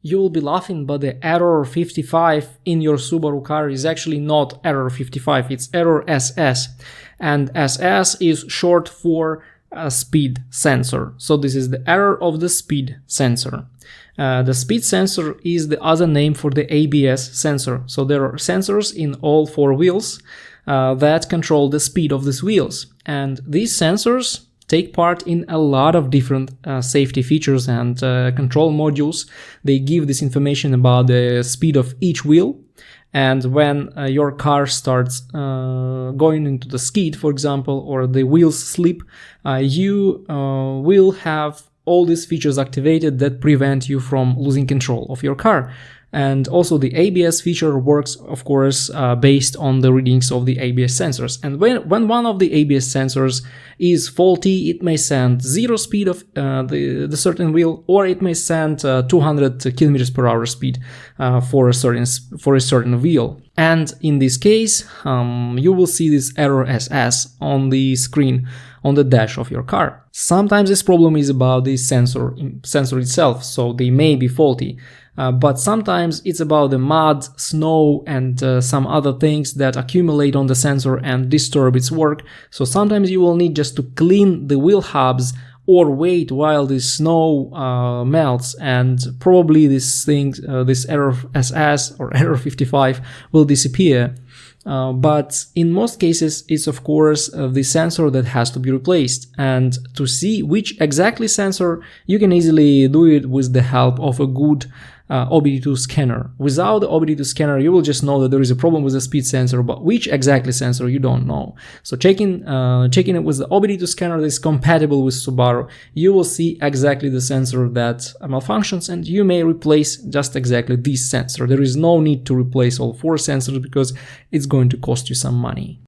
You will be laughing, but the error 55 in your Subaru car is actually not error 55, it's error SS. And SS is short for speed sensor. So this is the error of the speed sensor. The speed sensor is the other name for the ABS sensor. So there are sensors in all four wheels that control the speed of these wheels. And these sensors take part in a lot of different safety features and control modules. They give this information about the speed of each wheel. And when your car starts going into the skid, for example, or the wheels slip, you will have all these features activated that prevent you from losing control of your car. And also the ABS feature works, of course, based on the readings of the ABS sensors. And when one of the ABS sensors is faulty, it may send zero speed of the certain wheel, or it may send 200 kilometers per hour speed for a certain wheel. And in this case, you will see this error SS on the screen on the dash of your car. Sometimes this problem is about the sensor itself, so they may be faulty. But sometimes it's about the mud, snow, and some other things that accumulate on the sensor and disturb its work. So sometimes you will need just to clean the wheel hubs or wait while the snow melts, and probably this error SS or error 55 will disappear. But in most cases, it's of course the sensor that has to be replaced. And to see which exactly sensor, you can easily do it with the help of a good OBD2 scanner. Without the OBD2 scanner, you will just know that there is a problem with the speed sensor, but which exactly sensor you don't know. So checking it with the OBD2 scanner that is compatible with Subaru, you will see exactly the sensor that malfunctions, and you may replace just exactly this sensor. There is no need to replace all four sensors because it's going to cost you some money.